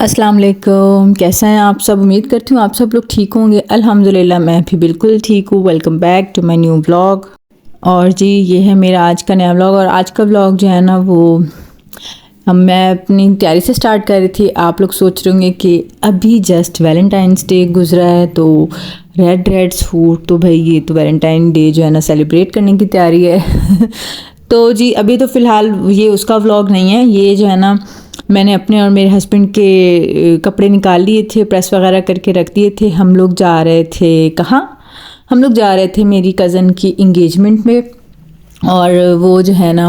अस्सलाम वालेकुम। कैसे हैं आप सब? उम्मीद करती हूँ आप सब लोग ठीक होंगे। अल्हम्दुलिल्लाह मैं भी बिल्कुल ठीक हूँ। Welcome back to my new vlog. और जी ये है मेरा आज का नया व्लॉग। और आज का व्लॉग जो है ना वो मैं अपनी तैयारी से स्टार्ट कर रही थी। आप लोग सोच रहे होंगे कि अभी जस्ट वैलेंटाइंस डे गुजरा है तो रेड रेड सूट, तो भाई ये तो वैलेंटाइन डे जो है ना सेलिब्रेट करने की तैयारी है। तो जी अभी तो फ़िलहाल ये उसका व्लॉग नहीं है। ये जो है ना मैंने अपने और मेरे हस्बैंड के कपड़े निकाल लिए थे, प्रेस वगैरह करके रख दिए थे। हम लोग जा रहे थे कहाँ? हम लोग जा रहे थे मेरी कज़न की इंगेजमेंट में। और वो जो है ना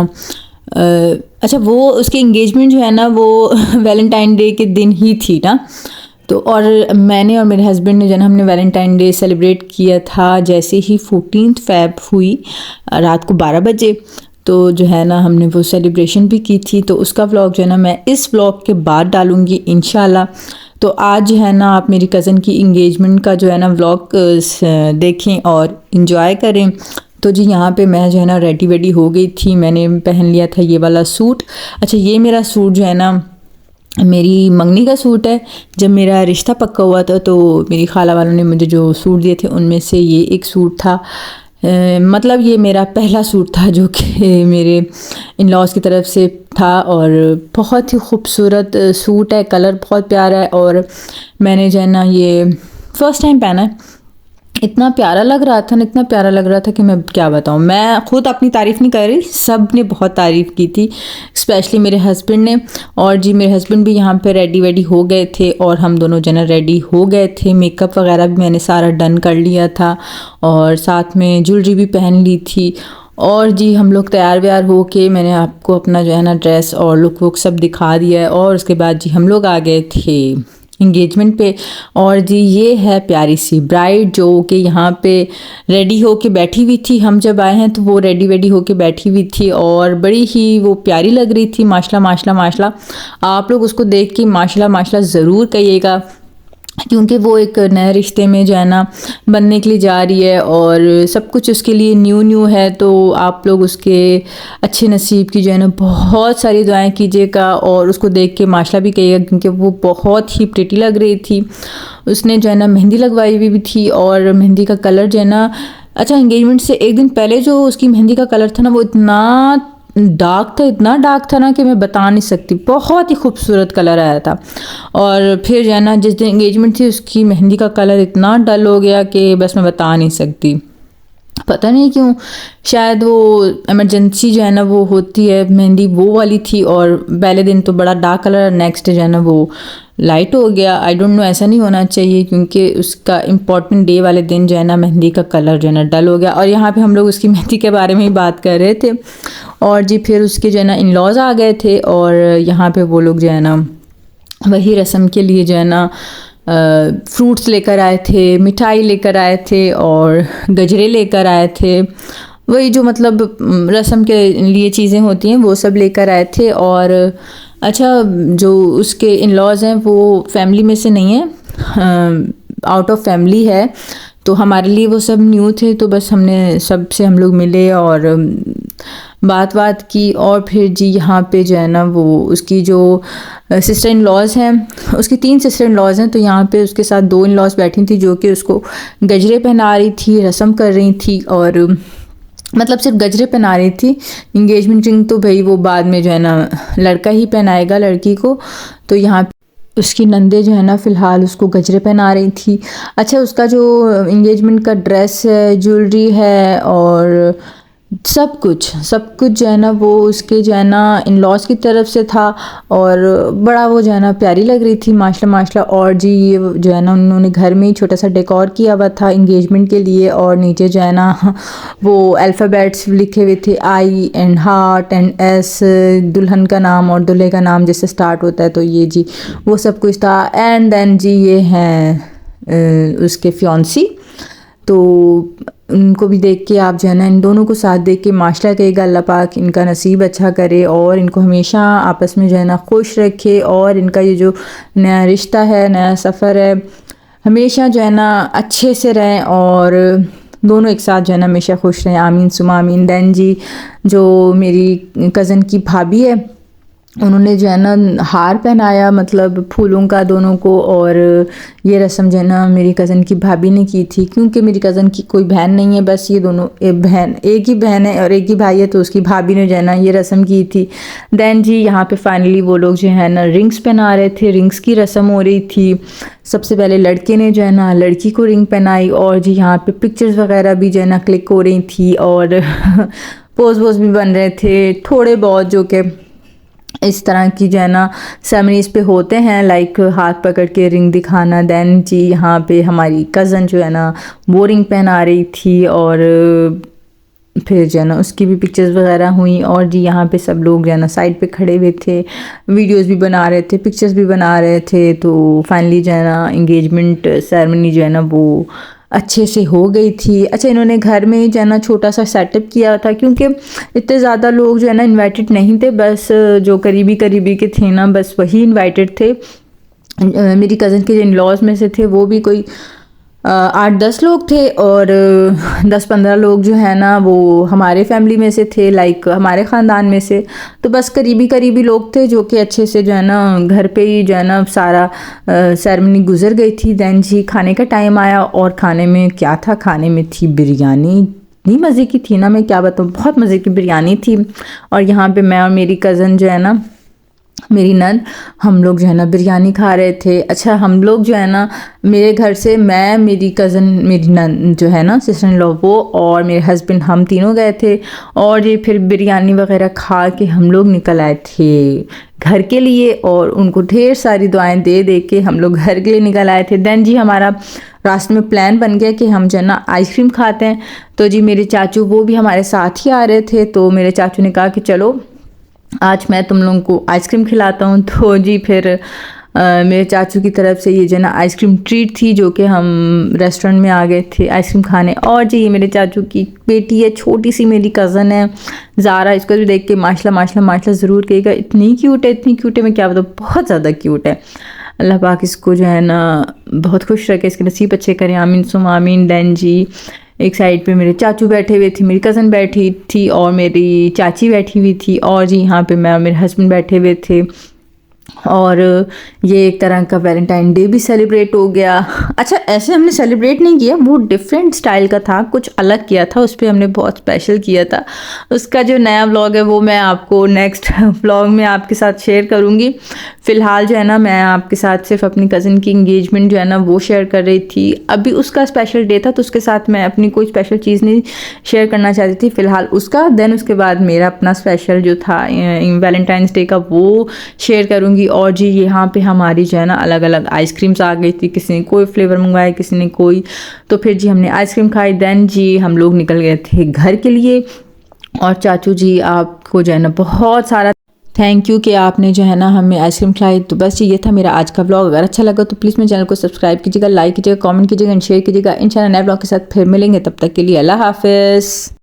अच्छा वो उसकी इंगेजमेंट जो है ना वो वैलेंटाइन डे के दिन ही थी ना। तो और मैंने और मेरे हस्बैंड ने जो है ना हमने वैलेंटाइन डे सेलिब्रेट किया था जैसे ही 14 फ़ेब हुई रात को 12 बजे। तो जो है ना हमने वो सेलिब्रेशन भी की थी। तो उसका व्लॉग जो है ना मैं इस व्लॉग के बाद डालूँगी इंशाल्लाह। तो आज जो है ना आप मेरी कज़न की इंगेजमेंट का जो है ना व्लॉग देखें और इन्जॉय करें। तो जी यहाँ पे मैं जो है ना रेडी वेडी हो गई थी। मैंने पहन लिया था ये वाला सूट। अच्छा ये मेरा सूट जो है ना मेरी मंगनी का सूट है। जब मेरा रिश्ता पक्का हुआ था तो मेरी खाला वालों ने मुझे जो सूट दिए थे उनमें से ये एक सूट था। मतलब ये मेरा पहला सूट था जो कि मेरे इन लॉज की तरफ से था। और बहुत ही खूबसूरत सूट है, कलर बहुत प्यारा है। और मैंने जो है ना ये फ़र्स्ट टाइम पहना है। इतना प्यारा लग रहा था ना, इतना प्यारा लग रहा था कि मैं क्या बताऊँ। मैं खुद अपनी तारीफ़ नहीं कर रही, सब ने बहुत तारीफ़ की थी, स्पेशली मेरे हस्बैंड ने। और जी मेरे हस्बैंड भी यहाँ पे रेडी वेडी हो गए थे और हम दोनों जना रेडी हो गए थे। मेकअप वगैरह भी मैंने सारा डन कर लिया था और साथ में ज्वेलरी भी पहन ली थी। और जी हम लोग तैयार व्यार हो के मैंने आपको अपना जो है ना ड्रेस और लुक वुक सब दिखा दिया है। और उसके बाद जी हम लोग आ गए थे इंगेजमेंट पे। और जी ये है प्यारी सी ब्राइड जो कि यहाँ पे रेडी हो के बैठी हुई थी। हम जब आए हैं तो वो रेडी वेडी हो के बैठी हुई थी और बड़ी ही वो प्यारी लग रही थी। माशाल्लाह माशाल्लाह माशाल्लाह। आप लोग उसको देख के माशाल्लाह माशाल्लाह ज़रूर कहिएगा क्योंकि वो एक नए रिश्ते में जो है ना बनने के लिए जा रही है और सब कुछ उसके लिए न्यू न्यू है। तो आप लोग उसके अच्छे नसीब की जो है ना बहुत सारी दुआएं कीजिएगा और उसको देख के माशाल्लाह भी कहिएगा क्योंकि वो बहुत ही प्रिटी लग रही थी। उसने जो है ना मेहंदी लगवाई हुई भी थी और मेहंदी का कलर जो है ना अच्छा एंगेजमेंट से एक दिन पहले जो उसकी मेहंदी का कलर था ना वो इतना डार्क था, इतना डार्क था ना कि मैं बता नहीं सकती। बहुत ही खूबसूरत कलर आया था। और फिर जो है ना जिस दिन एंगेजमेंट थी उसकी मेहंदी का कलर इतना डल हो गया कि बस मैं बता नहीं सकती। पता नहीं क्यों, शायद वो इमरजेंसी जो है ना वो होती है, मेहंदी वो वाली थी। और पहले दिन तो बड़ा डार्क कलर, नेक्स्ट जो है ना वो लाइट हो गया। आई डोंट नो, ऐसा नहीं होना चाहिए क्योंकि उसका इम्पॉर्टेंट डे वाले दिन जो है ना मेहंदी का कलर जो है ना डल हो गया। और यहाँ पे हम लोग उसकी मेहंदी के बारे में ही बात कर रहे थे। और जी फिर उसके जो है ना इन लॉज आ गए थे और यहाँ पे वो लोग जो है ना वही रस्म के लिए जो है ना फ्रूट्स लेकर आए थे, मिठाई लेकर आए थे और गजरे लेकर आए थे। वही जो मतलब रस्म के लिए चीज़ें होती हैं वो सब लेकर आए थे। और अच्छा जो उसके इन लॉज हैं वो फैमिली में से नहीं है, आउट ऑफ फैमिली है। तो हमारे लिए वो सब न्यू थे। तो बस हमने सबसे हम लोग मिले और बात की। और फिर जी यहाँ पे जो है ना वो उसकी जो सिस्टर इन लॉज हैं, उसकी 3 सिस्टर इन लॉज हैं। तो यहाँ पे उसके साथ 2 इन लॉज बैठी थी जो कि उसको गजरे पहना रही थी, रस्म कर रही थी। और मतलब सिर्फ गजरे पहना रही थी। इंगेजमेंट रिंग तो भाई वो बाद में जो है ना लड़का ही पहनाएगा लड़की को। तो यहाँ उसकी नंदे जो है ना फ़िलहाल उसको गजरे पहना रही थी। अच्छा उसका जो इंगेजमेंट का ड्रेस है, ज्वेलरी है और सब कुछ जो है ना वो उसके जो है ना इन लॉज की तरफ से था। और बड़ा वो जो है ना प्यारी लग रही थी माशाल्लाह माशाल्लाह। और जी ये जो है ना उन्होंने घर में ही छोटा सा डेकोर किया हुआ था इंगेजमेंट के लिए। और नीचे जो है ना वो अल्फ़ाबेट्स लिखे हुए थे, आई एंड हार्ट एंड एस, दुल्हन का नाम और दूल्हे का नाम जिससे स्टार्ट होता है। तो ये जी वो सब कुछ था। एंड देन जी ये हैं उसके फियांसी। तो उनको भी देख के आप जो है ना इन दोनों को साथ देख के माशाल्लाह कहेगा अल्लाह पाक इनका नसीब अच्छा करे और इनको हमेशा आपस में जो है ना खुश रखे। और इनका ये जो नया रिश्ता है, नया सफ़र है, हमेशा जो है ना अच्छे से रहें और दोनों एक साथ जो है ना हमेशा खुश रहें। आमीन सुमा आमीन। दैन जी जो मेरी कज़न की भाभी है उन्होंने जो है ना हार पहनाया, मतलब फूलों का दोनों को। और ये रस्म जो है ना मेरी कज़न की भाभी ने की थी, क्योंकि मेरी कज़न की कोई बहन नहीं है, बस ये दोनों एक ही बहन है और एक ही भाई है, तो उसकी भाभी ने जो है ना ये रस्म की थी। देन जी यहाँ पे फाइनली वो लोग जो है ना रिंग्स पहना रहे थे, रिंग्स की रस्म हो रही थी। सबसे पहले लड़के ने जो है ना लड़की को रिंग पहनाई, और जी यहाँ पे पिक्चर्स वगैरह भी जो है ना क्लिक हो रही थी, और पोज वोज भी बन रहे थे थोड़े बहुत, जो कि इस तरह की जो है ना सेरेमनीज़ पे होते हैं, लाइक हाथ पकड़ के रिंग दिखाना। देन जी यहाँ पे हमारी कज़न जो है ना वो रिंग पहना रही थी, और फिर जो है ना उसकी भी पिक्चर्स वगैरह हुई। और जी यहाँ पे सब लोग जो है ना साइड पे खड़े हुए थे, वीडियोस भी बना रहे थे, पिक्चर्स भी बना रहे थे। तो फाइनली जो है ना इंगेजमेंट सेरेमनी जो है ना वो अच्छे से हो गई थी। अच्छा, इन्होंने घर में जो है ना छोटा सा सेटअप किया था, क्योंकि इतने ज़्यादा लोग जो है ना इनवाइटेड नहीं थे, बस जो करीबी करीबी के थे ना बस वही इनवाइटेड थे। मेरी कज़न के जो इन लॉज में से थे वो भी कोई 8-10 लोग थे, और 10-15 लोग जो है ना वो हमारे फैमिली में से थे, लाइक हमारे ख़ानदान में से। तो बस करीबी करीबी लोग थे, जो कि अच्छे से जो है ना घर पे ही जो है ना सारा सेरेमनी गुजर गई थी। दैन जी खाने का टाइम आया, और खाने में क्या था, खाने में थी बिरयानी। इतनी मज़े की थी ना, मैं क्या बताऊँ, बहुत मज़े की बिरयानी थी। और यहाँ पे मैं और मेरी कज़न जो है ना, मेरी नंद, हम लोग जो है ना बिरयानी खा रहे थे। अच्छा, हम लोग जो है ना मेरे घर से मैं, मेरी कज़न, मेरी नंद जो है ना सिस्टर इन लॉ वो, और मेरे हस्बैंड, हम तीनों गए थे। और ये फिर बिरयानी वगैरह खा के हम लोग निकल आए थे घर के लिए, और उनको ढेर सारी दुआएं दे दे के हम लोग घर के लिए निकल आए थे। देन जी हमारा रास्ते में प्लान बन गया कि हम जो है ना आइसक्रीम खाते हैं। तो जी मेरे चाचू वो भी हमारे साथ ही आ रहे थे, तो मेरे चाचू ने कहा कि चलो आज मैं तुम लोगों को आइसक्रीम खिलाता हूँ। तो जी फिर मेरे चाचू की तरफ से ये जो ना आइसक्रीम ट्रीट थी, जो कि हम रेस्टोरेंट में आ गए थे आइसक्रीम खाने। और जी ये मेरे चाचू की बेटी है, छोटी सी मेरी कज़न है ज़ारा, इसको भी देख के माशाल्लाह माशाल्लाह माशाल्लाह ज़रूर कहेगा, इतनी क्यूट है, इतनी क्यूट है, मैं क्या बताऊँ, बहुत ज़्यादा क्यूट है। अल्लाह पाक इसको जो है ना बहुत खुश रखे, इसके नसीब अच्छे करें, आमीन सुम आमीन। दैन जी एक साइड पे मेरे चाचू बैठे हुए थे, मेरी कज़न बैठी थी, और मेरी चाची बैठी हुई थी, और जी यहाँ पे मैं और मेरे हस्बैंड बैठे हुए थे। और ये एक तरह का वैलेंटाइन डे भी सेलिब्रेट हो गया। अच्छा, ऐसे हमने सेलिब्रेट नहीं किया, वो डिफरेंट स्टाइल का था, कुछ अलग किया था, उस पर हमने बहुत स्पेशल किया था। उसका जो नया व्लॉग है वो मैं आपको नेक्स्ट व्लॉग में आपके साथ शेयर करूँगी। फ़िलहाल जो है ना मैं आपके साथ सिर्फ अपनी कज़न की इंगेजमेंट जो है ना वो शेयर कर रही थी। अभी उसका स्पेशल डे था, तो उसके साथ मैं अपनी कोई स्पेशल चीज़ नहीं शेयर करना चाहती थी फ़िलहाल उसका। देन उसके बाद मेरा अपना स्पेशल जो था वैलेंटाइंस डे का वो शेयर करूँगी। और जी यहाँ पे हमारी जो है ना अलग अलग आइसक्रीम्स आ गई थी, किसी ने कोई फ्लेवर मंगवाया, किसी ने कोई। तो फिर जी हमने आइसक्रीम खाई, देन जी हम लोग निकल गए थे घर के लिए। और चाचू जी आपको जो है ना बहुत सारा थैंक यू कि आपने जो है ना हमें आइसक्रीम खिलाई। तो बस ये था मेरा आज का ब्लॉग। अगर अच्छा लगा तो प्लीज़ मेरे चैनल को सब्सक्राइब कीजिएगा, लाइक कीजिएगा, कमेंट कीजिएगा एंड शेयर कीजिएगा। इंशाल्लाह नए ब्लॉग के साथ फिर मिलेंगे, तब तक के लिए अल्लाह हाफिज़।